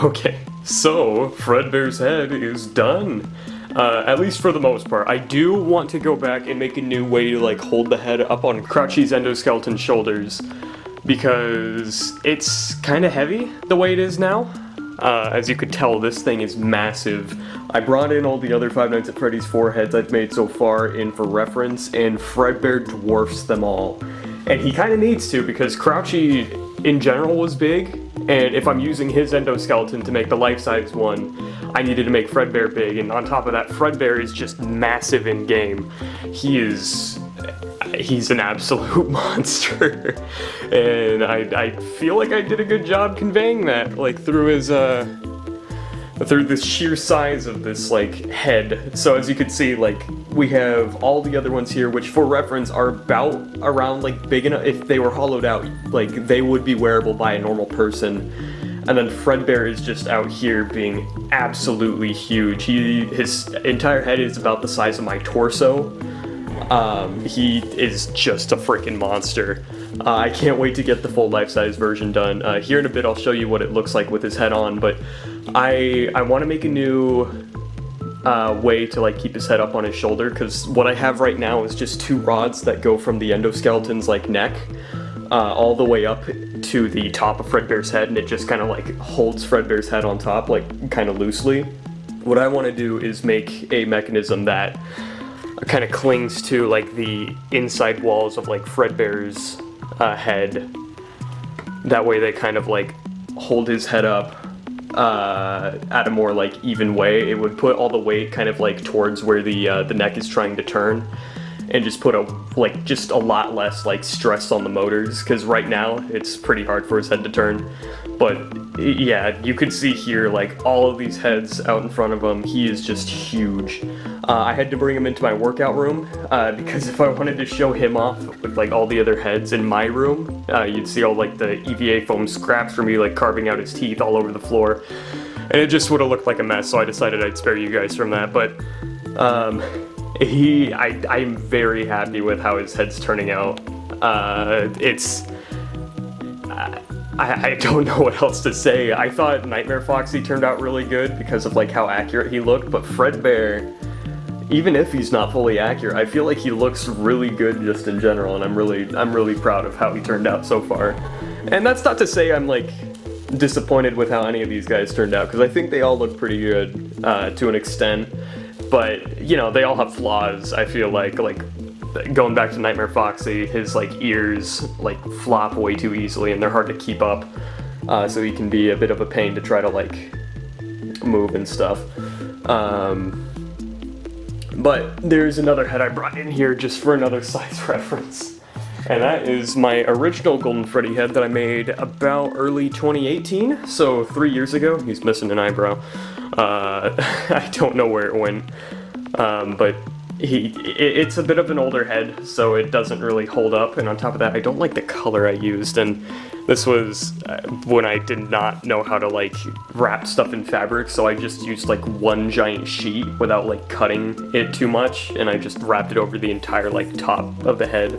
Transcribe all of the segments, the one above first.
Okay, so Fredbear's head is done. At least for the most part. I do want to go back and make a new way to like hold the head up on Crouchy's endoskeleton shoulders because it's kind of heavy the way it is now. As you could tell, this thing is massive. I brought in all the other Five Nights at Freddy's 4 heads I've made so far in for reference, and Fredbear dwarfs them all. And he kind of needs to because Crouchy in general was big, and if I'm using his endoskeleton to make the life-size one, I needed to make Fredbear big, and on top of that, Fredbear is just massive in game. He's an absolute monster, and I feel like I did a good job conveying that, like through his through the sheer size of this like head. So as you can see, like we have all the other ones here, which for reference are about around like big enough. If they were hollowed out, like they would be wearable by a normal person. And then Fredbear is just out here being absolutely huge. His entire head is about the size of my torso. He is just a freaking monster. I can't wait to get the full life-size version done. Here in a bit I'll show you what it looks like with his head on, but I want to make a new way to like keep his head up on his shoulder, because what I have right now is just two rods that go from the endoskeleton's like neck all the way up to the top of Fredbear's head, and it just kind of like holds Fredbear's head on top, like kind of loosely. What I want to do is make a mechanism that kind of clings to like the inside walls of like Fredbear's head. That way they kind of like hold his head up at a more like even way. It would put all the weight kind of like towards where the neck is trying to turn, and just put just a lot less like stress on the motors, because right now it's pretty hard for his head to turn. But yeah, you could see here like all of these heads out in front of him. He is just huge. I had to bring him into my workout room because if I wanted to show him off with like all the other heads in my room, you'd see all like the EVA foam scraps from me like carving out his teeth all over the floor, and it just would have looked like a mess. So I decided I'd spare you guys from that. But I'm very happy with how his head's turning out. I don't know what else to say. I thought Nightmare Foxy turned out really good because of like how accurate he looked, but Fredbear, even if he's not fully accurate, I feel like he looks really good just in general, and I'm really proud of how he turned out so far. And that's not to say I'm like disappointed with how any of these guys turned out, because I think they all look pretty good to an extent. But you know, they all have flaws. I feel like going back to Nightmare Foxy, his like ears like flop way too easily, and they're hard to keep up. So he can be a bit of a pain to try to like move and stuff. But there's another head I brought in here just for another size reference. And that is my original Golden Freddy head that I made about early 2018, so 3 years ago. He's missing an eyebrow. I don't know where it went, but it's a bit of an older head, so it doesn't really hold up, and on top of that, I don't like the color I used, and this was when I did not know how to like wrap stuff in fabric, so I just used like one giant sheet without like cutting it too much, and I just wrapped it over the entire like top of the head.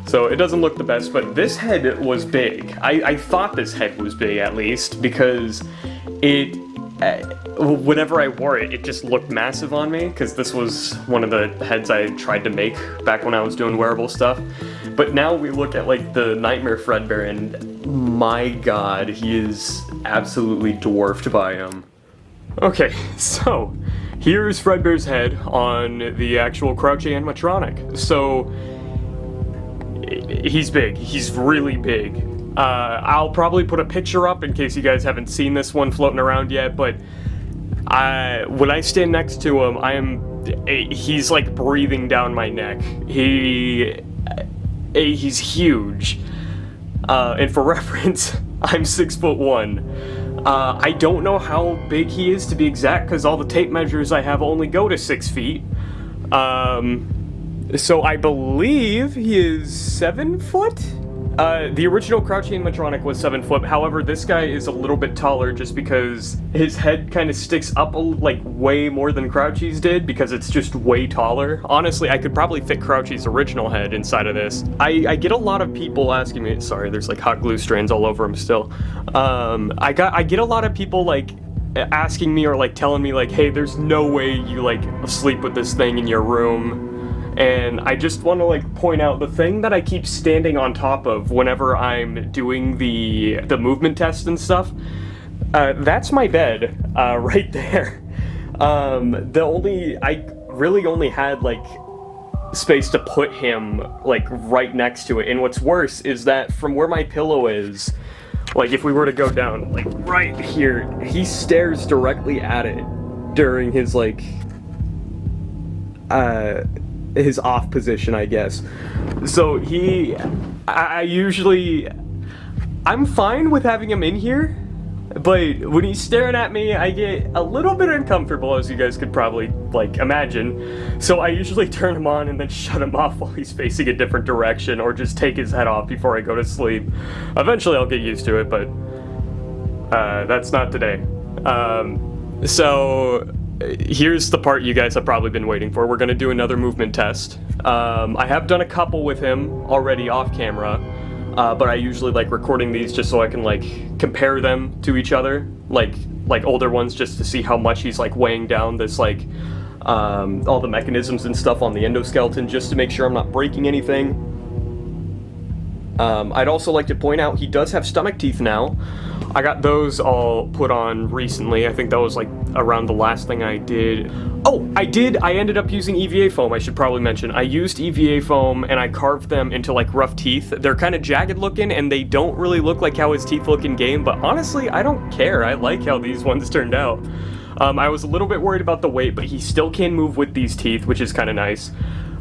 So it doesn't look the best, but this head was big. I thought this head was big, at least, because whenever I wore it, it just looked massive on me, because this was one of the heads I tried to make back when I was doing wearable stuff. But now we look at like the Nightmare Fredbear, and my god, he is absolutely dwarfed by him. Okay, so here's Fredbear's head on the actual Crouchy animatronic. So he's big. He's really big. I'll probably put a picture up in case you guys haven't seen this one floating around yet, but when I stand next to him, he's like breathing down my neck. He's huge. And for reference, I'm 6'1". I don't know how big he is to be exact, because all the tape measures I have only go to 6 feet. So I believe he is 7 foot? The original Crouchy animatronic was 7 foot. However, this guy is a little bit taller just because his head kind of sticks up like way more than Crouchy's did because it's just way taller. Honestly, I could probably fit Crouchy's original head inside of this. I get a lot of people asking me. Sorry, there's like hot glue strands all over him still. I get a lot of people like asking me or like telling me like, hey, there's no way you like sleep with this thing in your room. And I just want to like point out the thing that I keep standing on top of whenever I'm doing the movement test and stuff. That's my bed right there. I really only had like space to put him like right next to it. And what's worse is that from where my pillow is, like if we were to go down like right here, he stares directly at it during his like his off position, I guess. So I'm fine with having him in here, but when he's staring at me, I get a little bit uncomfortable, as you guys could probably like imagine. So I usually turn him on and then shut him off while he's facing a different direction, or just take his head off before I go to sleep. Eventually I'll get used to it, but that's not today. So here's the part you guys have probably been waiting for. We're going to do another movement test. I have done a couple with him already off camera, but I usually like recording these just so I can like compare them to each other, like older ones, just to see how much he's like weighing down this like all the mechanisms and stuff on the endoskeleton, just to make sure I'm not breaking anything. I'd also like to point out he does have stomach teeth now. I got those all put on recently. I think that was like around the last thing I did. Oh, I ended up using EVA foam, I should probably mention. I used EVA foam and I carved them into like rough teeth. They're kind of jagged looking and they don't really look like how his teeth look in game, but honestly, I don't care. I like how these ones turned out. I was a little bit worried about the weight, but he still can move with these teeth, which is kind of nice.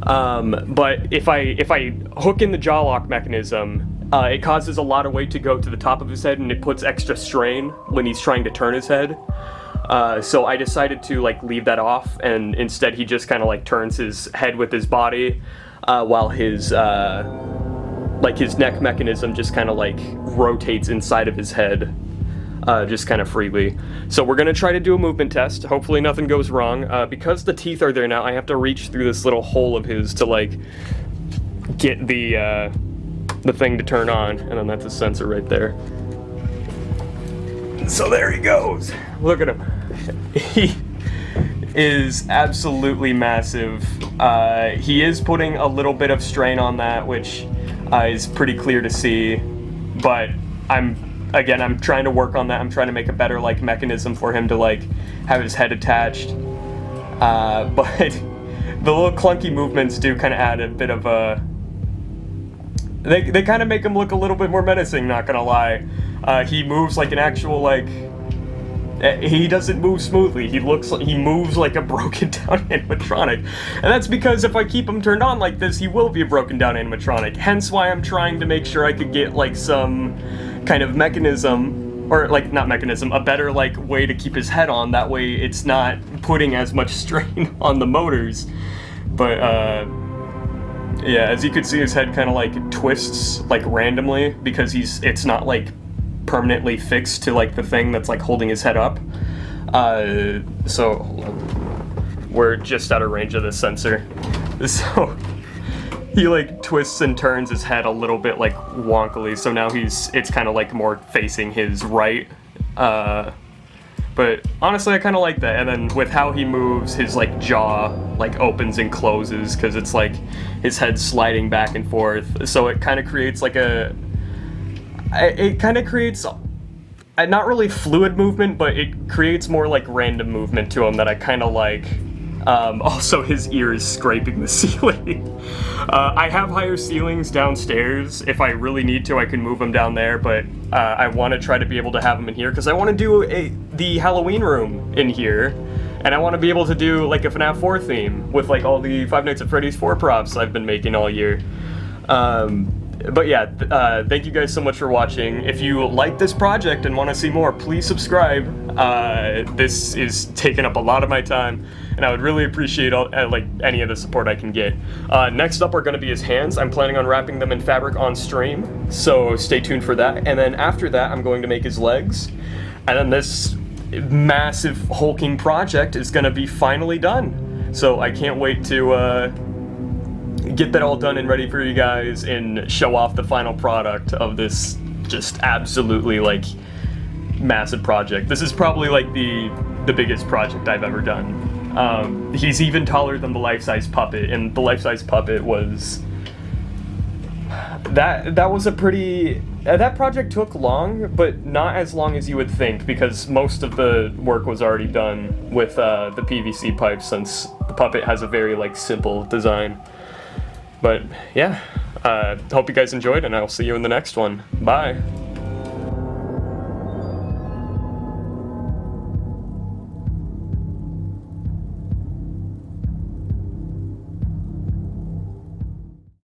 But if I hook in the jaw lock mechanism, it causes a lot of weight to go to the top of his head, and it puts extra strain when he's trying to turn his head. So I decided to like leave that off, and instead he just kind of like turns his head with his body, while his neck mechanism just kind of like rotates inside of his head, just kind of freely. So we're gonna try to do a movement test. Hopefully nothing goes wrong. Because the teeth are there now, I have to reach through this little hole of his to like get the thing to turn on, and then that's a sensor right there. So there he goes. Look at him. He is absolutely massive. He is putting a little bit of strain on that, which is pretty clear to see, but I'm trying to work on that. I'm trying to make a better like mechanism for him to like have his head attached. But the little clunky movements do kind of add a bit of a... They kind of make him look a little bit more menacing, not gonna lie. He moves like an actual like... He doesn't move smoothly. He moves like a broken down animatronic. And that's because if I keep him turned on like this, he will be a broken down animatronic. Hence why I'm trying to make sure I could get like some kind of mechanism, or like not mechanism, a better like way to keep his head on. That way it's not putting as much strain on the motors. But yeah, as you can see, his head kind of like twists like randomly because it's not like permanently fixed to like the thing that's like holding his head up. So we're just out of range of this sensor. So he like twists and turns his head a little bit like wonkily. So now it's kind of like more facing his right. But honestly, I kind of like that. And then with how he moves, his like jaw like opens and closes because it's like his head sliding back and forth. So it kind of creates like not really fluid movement, but it creates more like random movement to him that I kind of like. Also, his ear is scraping the ceiling. I have higher ceilings downstairs. If I really need to, I can move them down there, but I want to try to be able to have them in here because I want to do the Halloween room in here, and I want to be able to do like a FNAF 4 theme with like all the Five Nights at Freddy's 4 props I've been making all year. But yeah, thank you guys so much for watching. If you like this project and want to see more, please subscribe. This is taking up a lot of my time, and I would really appreciate any of the support I can get. Next up are going to be his hands. I'm planning on wrapping them in fabric on stream, so stay tuned for that. And then after that, I'm going to make his legs, and then this massive hulking project is going to be finally done. So I can't wait to get that all done and ready for you guys and show off the final product of this just absolutely like massive project. This is probably like the biggest project I've ever done. He's even taller than the life-size puppet, and the life-size puppet was that was a pretty that project took long, but not as long as you would think, because most of the work was already done with the PVC pipe, since the puppet has a very like simple design. But yeah, hope you guys enjoyed, and I'll see you in the next one. Bye.